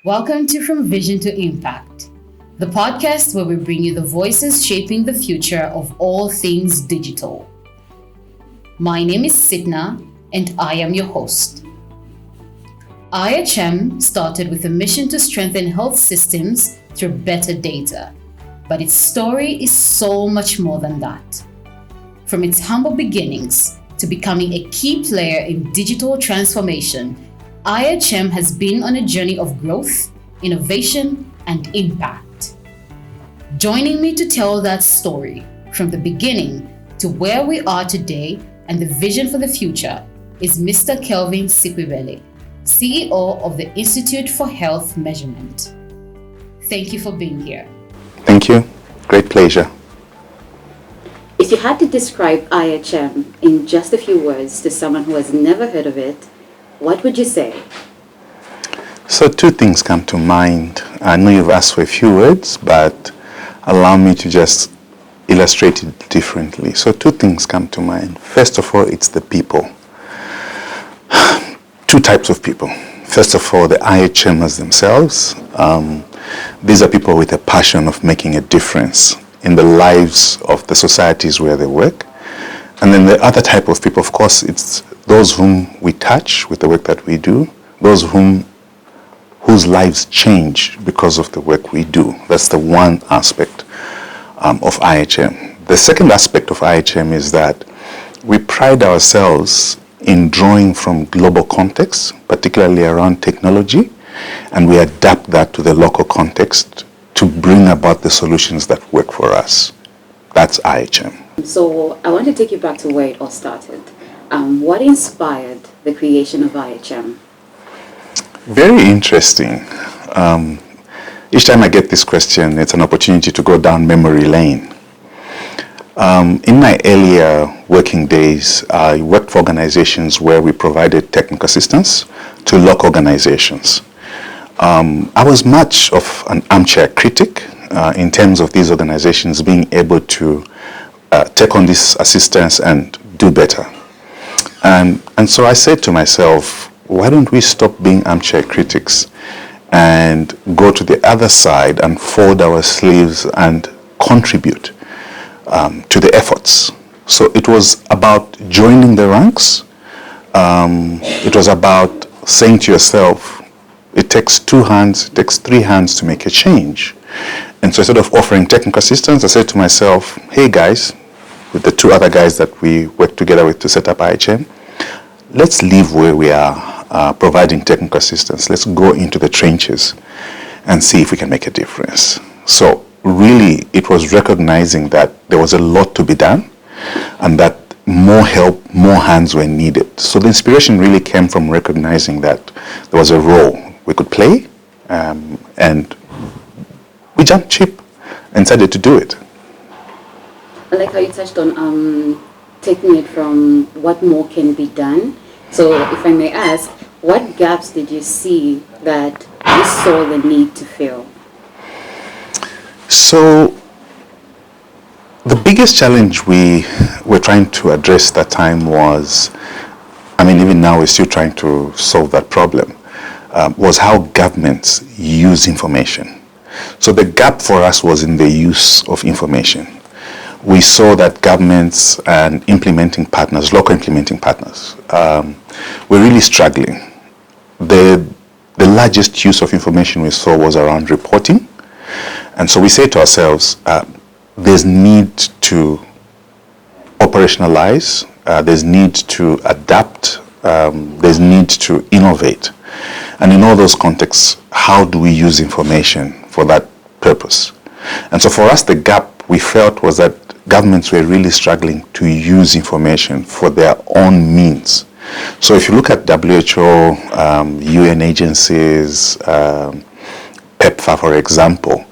Welcome to From Vision to Impact, the podcast where we bring you the voices shaping the future of all things digital. My name is Sidna, and I am your host. IHM started with a mission to strengthen health systems through better data, but its story is so much more than that. From its humble beginnings to becoming a key player in digital transformation, IHM has been on a journey of growth, innovation, and impact. Joining me to tell that story from the beginning to where we are today and the vision for the future is Mr. Kelvin Sikwibele, CEO of the Institute for Health Measurement. Thank you for being here. Thank you. Great pleasure. If you had to describe IHM in just a few words to someone who has never heard of it, what would you say? So two things come to mind. I know you've asked for a few words, but allow me to just illustrate it differently. So two things come to mind. First of all, it's the people. Two types of people. First of all, the IHMers themselves. These are people with a passion of making a difference in the lives of the societies where they work. And then the other type of people, of course, it's those whom we touch with the work that we do, those whose lives change because of the work we do. That's the one aspect of IHM. The second aspect of IHM is that we pride ourselves in drawing from global contexts, particularly around technology, and we adapt that to the local context to bring about the solutions that work for us. That's IHM. So I want to take you back to where it all started. What inspired the creation of IHM? Very interesting. Each time I get this question, it's an opportunity to go down memory lane. In my earlier working days, I worked for organizations where we provided technical assistance to local organizations. I was much of an armchair critic in terms of these organizations being able to take on this assistance and do better. And so I said to myself, why don't we stop being armchair critics and go to the other side and fold our sleeves and contribute to the efforts. So it was about joining the ranks. It was about saying to yourself, it takes 2 hands, it takes 3 hands to make a change. And so instead of offering technical assistance, I said to myself, hey guys, with the 2 other guys that we worked together with to set up IHM, let's leave where we are providing technical assistance. Let's go into the trenches and see if we can make a difference. So really, it was recognizing that there was a lot to be done and that more help, more hands were needed. So the inspiration really came from recognizing that there was a role we could play, and we jumped ship and decided to do it. I like how you touched on taking it from what more can be done. So if I may ask, what gaps did you see that you saw the need to fill? So the biggest challenge we were trying to address that time was, even now we're still trying to solve that problem, was how governments use information. So the gap for us was in the use of information. We saw that governments and implementing partners, local implementing partners, were really struggling. The largest use of information we saw was around reporting. And so we say to ourselves, there's need to operationalize, there's need to adapt, there's need to innovate. And in all those contexts, how do we use information for that purpose? And so for us, the gap we felt was that governments were really struggling to use information for their own means. So if you look at WHO, UN agencies, PEPFAR, for example,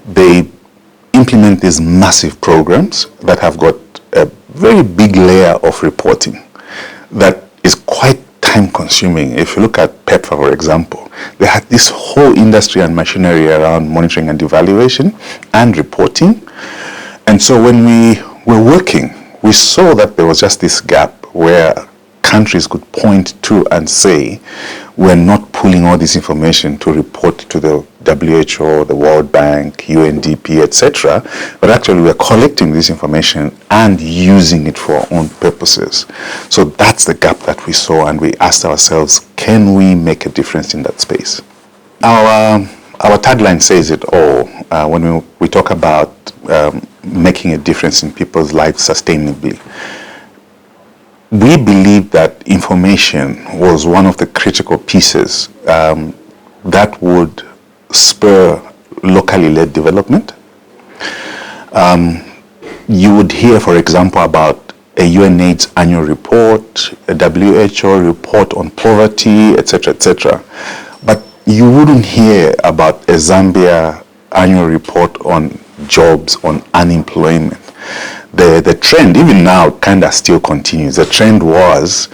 they implement these massive programs that have got a very big layer of reporting that is quite time-consuming. If you look at PEPFAR, for example, they had this whole industry and machinery around monitoring and evaluation and reporting. And so when we were working, we saw that there was just this gap where countries could point to and say, we're not pulling all this information to report to the WHO, the World Bank, UNDP, etc., but actually we're collecting this information and using it for our own purposes. So that's the gap that we saw, and we asked ourselves, can we make a difference in that space? Our tagline says it all when we talk about making a difference in people's lives sustainably. We believe that information was one of the critical pieces that would spur locally led development. You would hear, for example, about a UNAIDS annual report, a WHO report on poverty, etc., etc. But you wouldn't hear about a Zambia annual report on jobs, on unemployment. The trend, even now, kind of still continues. The trend was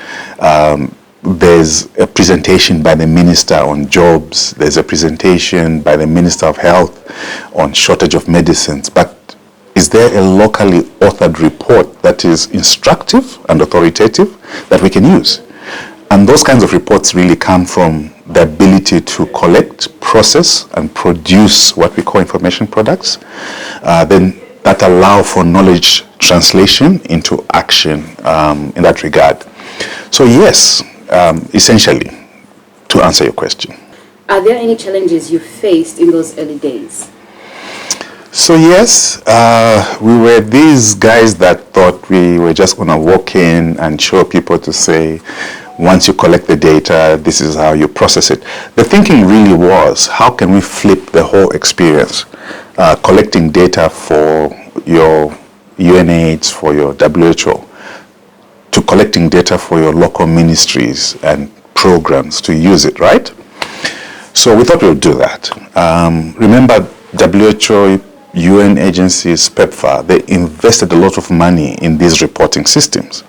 there's a presentation by the Minister on jobs, there's a presentation by the Minister of Health on shortage of medicines, but is there a locally authored report that is instructive and authoritative that we can use? And those kinds of reports really come from the ability to collect, process, and produce what we call information products, then that allow for knowledge translation into action in that regard. So yes, essentially, to answer your question. Are there any challenges you faced in those early days? So yes, we were these guys that thought we were just going to walk in and show people to say, once you collect the data, this is how you process it. The thinking really was, how can we flip the whole experience? Collecting data for your UNAIDS, for your WHO, to collecting data for your local ministries and programs to use it, right? So we thought we would do that. Remember, WHO, UN agencies, PEPFAR, they invested a lot of money in these reporting systems.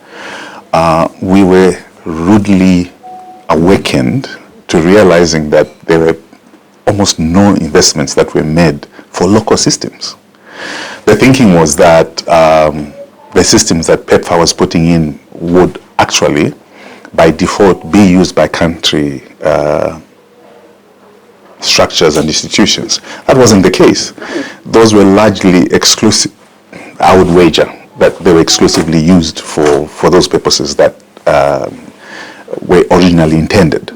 We were rudely awakened to realizing that there were almost no investments that were made for local systems. The thinking was that the systems that PEPFAR was putting in would actually, by default, be used by country structures and institutions. That wasn't the case. Those were largely exclusive. I would wager that they were exclusively used for those purposes that were originally intended.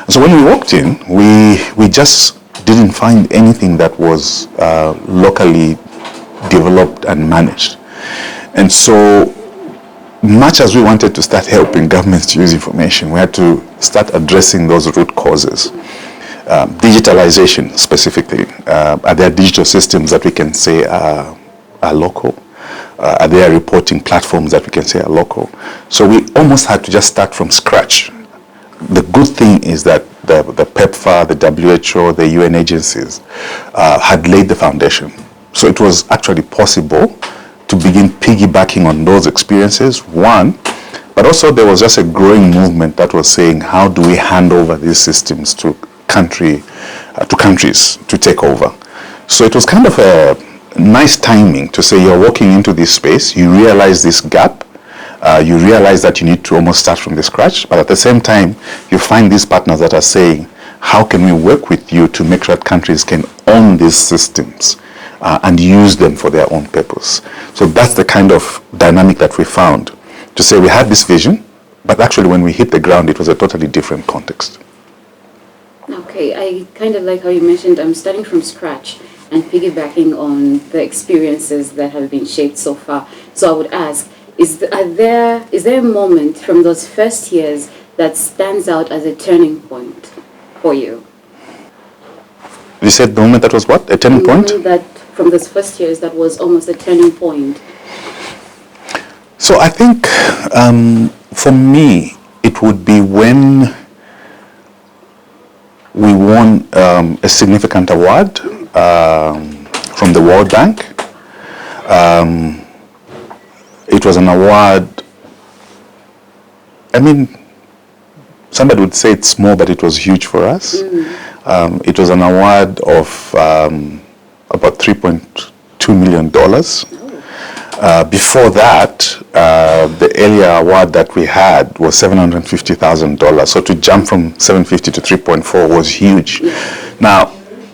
So when we walked in, we just didn't find anything that was locally developed and managed. And so much as we wanted to start helping governments to use information, we had to start addressing those root causes. Digitalization specifically. Are there digital systems that we can say are local? Are there reporting platforms that we can say are local? So we almost had to just start from scratch. The good thing is that the PEPFAR, the WHO, the UN agencies had laid the foundation. So it was actually possible to begin piggybacking on those experiences, one, but also there was just a growing movement that was saying, how do we hand over these systems to countries to take over? So it was kind of a nice timing to say you're walking into this space, you realize this gap, you realize that you need to almost start from the scratch, but at the same time, you find these partners that are saying, how can we work with you to make sure that countries can own these systems and use them for their own purpose? So that's the kind of dynamic that we found, to say we had this vision, but actually when we hit the ground, it was a totally different context. Okay, I kind of like how you mentioned I'm starting from scratch and piggybacking on the experiences that have been shaped so far. So I would ask, is there a moment from those first years that stands out as a turning point for you? You said the moment that was what? A turning point? That from those first years that was almost a turning point. So I think for me, it would be when we won a significant award from the World Bank. It was an award, I mean, somebody would say it's small, but it was huge for us. It was an award of about $3.2 million. Before that, the earlier award that we had was $750,000. So to jump from 750 to 3.4 was huge. Now,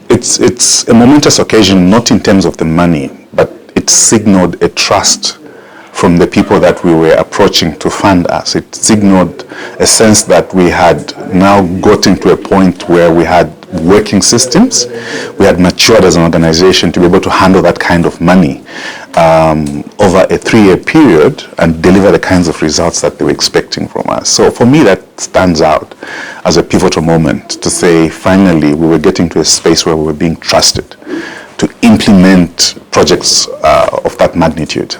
it's a momentous occasion, not in terms of the money, but it signaled a trust from the people that we were approaching to fund us. It signaled a sense that we had now gotten to a point where we had working systems. We had matured as an organization to be able to handle that kind of money over a 3-year period and deliver the kinds of results that they were expecting from us. So for me, that stands out as a pivotal moment to say, finally, we were getting to a space where we were being trusted to implement projects of that magnitude.